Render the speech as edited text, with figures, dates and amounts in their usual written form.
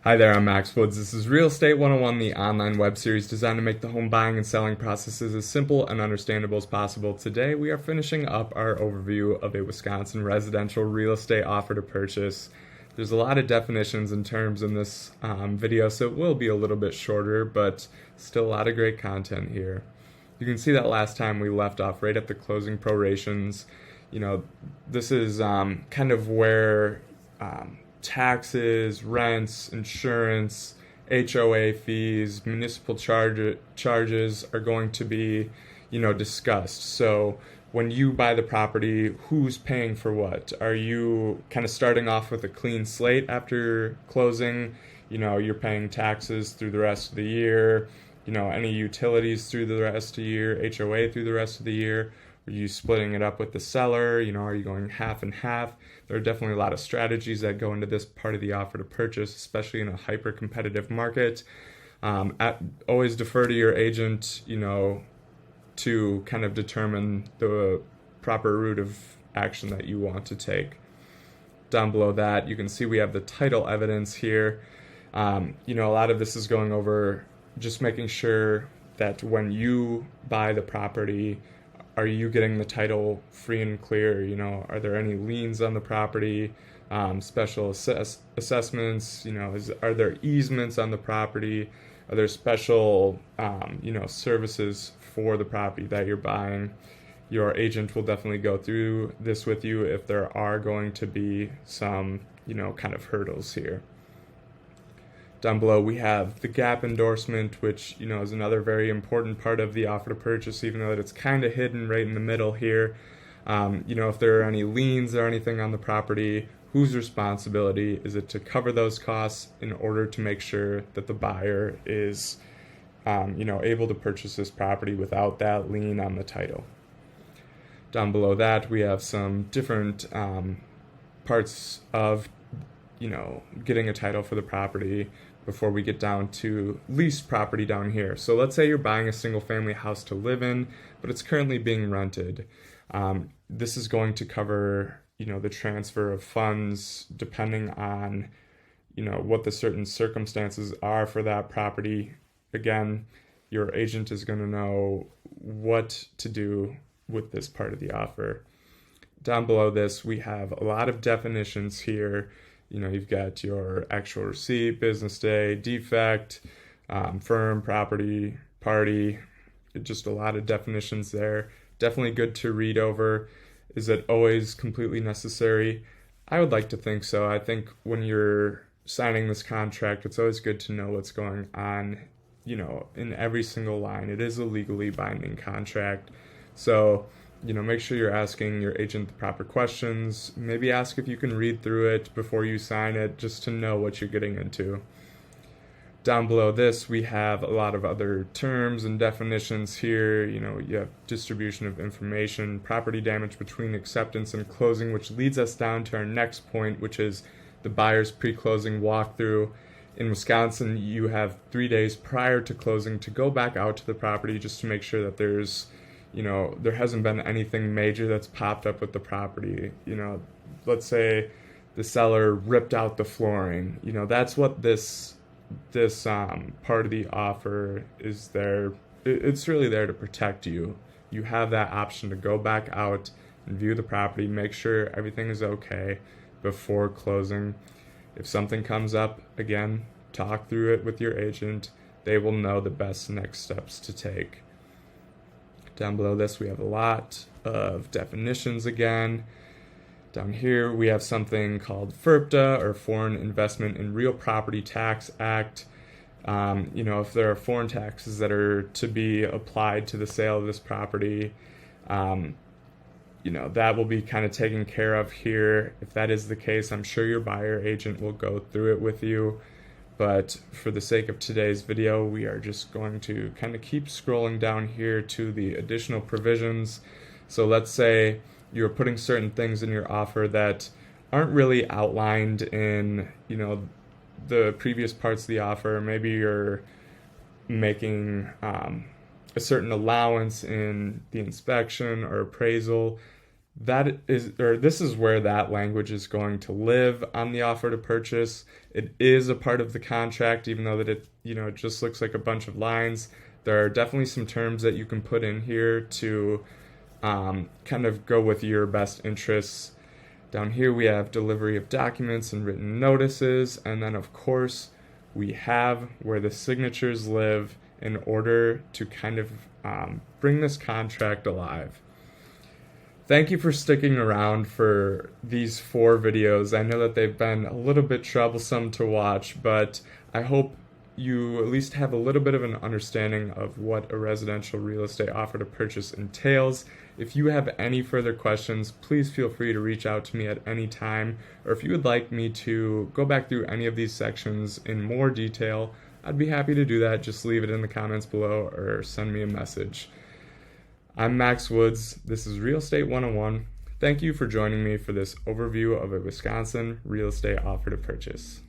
Hi there, I'm Max Woods. This is Real Estate 101, the online web series designed to make the home buying and selling processes as simple and understandable as possible. Today, we are finishing up our overview of a Wisconsin residential real estate offer to purchase. There's a lot of definitions and terms in this video, so it will be a little bit shorter, but still a lot of great content here. You can see that last time we left off right at the closing prorations. This is kind of where taxes, rents, insurance, HOA fees, municipal charges are going to be, discussed. So when you buy the property, who's paying for what? Are you kind of starting off with a clean slate after closing? You're paying taxes through the rest of the year, any utilities through the rest of the year, HOA through the rest of the year. Are you splitting it up with the seller? Are you going half and half? There are definitely a lot of strategies that go into this part of the offer to purchase, especially in a hyper-competitive market. Always defer to your agent, to kind of determine the proper route of action that you want to take. Down below that, you can see we have the title evidence here. A lot of this is going over just making sure that when you buy the property, are you getting the title free and clear? Are there any liens on the property, special assessments? Are there easements on the property? Are there special, services for the property that you're buying? Your agent will definitely go through this with you if there are going to be some, kind of hurdles here. Down below, we have the gap endorsement, which, is another very important part of the offer to purchase, even though it's kind of hidden right in the middle here. If there are any liens or anything on the property, whose responsibility is it to cover those costs in order to make sure that the buyer is, able to purchase this property without that lien on the title. Down below that, we have some different parts of getting a title for the property before we get down to leased property down here. So let's say you're buying a single family house to live in, but it's currently being rented. This is going to cover, the transfer of funds depending on, what the certain circumstances are for that property. Again, your agent is going to know what to do with this part of the offer. Down below this, we have a lot of definitions here. You've got your actual receipt, business day, defect, firm, property, party, just a lot of definitions there. Definitely good to read over. Is it always completely necessary? I would like to think so. I think when you're signing this contract, it's always good to know what's going on, in every single line. It is a legally binding contract. So make sure you're asking your agent the proper questions. Maybe ask if you can read through it before you sign it, just to know what you're getting into. Down below this, we have a lot of other terms and definitions here. You have distribution of information, property damage between acceptance and closing, which leads us down to our next point, which is the buyer's pre-closing walkthrough. In Wisconsin, you have 3 days prior to closing to go back out to the property just to make sure that there hasn't been anything major that's popped up with the property. Let's say the seller ripped out the flooring. That's what this part of the offer is there. It's really there to protect you. You have that option to go back out and view the property, make sure everything is okay before closing. If something comes up, again, talk through it with your agent. They will know the best next steps to take. Down below this, we have a lot of definitions again. Down here, we have something called FIRPTA, or Foreign Investment in Real Property Tax Act. If there are foreign taxes that are to be applied to the sale of this property, that will be kind of taken care of here. If that is the case, I'm sure your buyer agent will go through it with you. But for the sake of today's video, we are just going to kind of keep scrolling down here to the additional provisions. So let's say you're putting certain things in your offer that aren't really outlined in, the previous parts of the offer. Maybe you're making a certain allowance in the inspection or appraisal. this is where that language is going to live on the offer to purchase. It is a part of the contract, even though that it just looks like a bunch of lines. There are definitely some terms that you can put in here to kind of go with your best interests. Down here we have delivery of documents and written notices, and then of course we have where the signatures live in order to kind of bring this contract alive. Thank you for sticking around for these 4 videos. I know that they've been a little bit troublesome to watch, but I hope you at least have a little bit of an understanding of what a residential real estate offer to purchase entails. If you have any further questions, please feel free to reach out to me at any time, or if you would like me to go back through any of these sections in more detail, I'd be happy to do that. Just leave it in the comments below or send me a message. I'm Max Woods. This is Real Estate 101. Thank you for joining me for this overview of a Wisconsin real estate offer to purchase.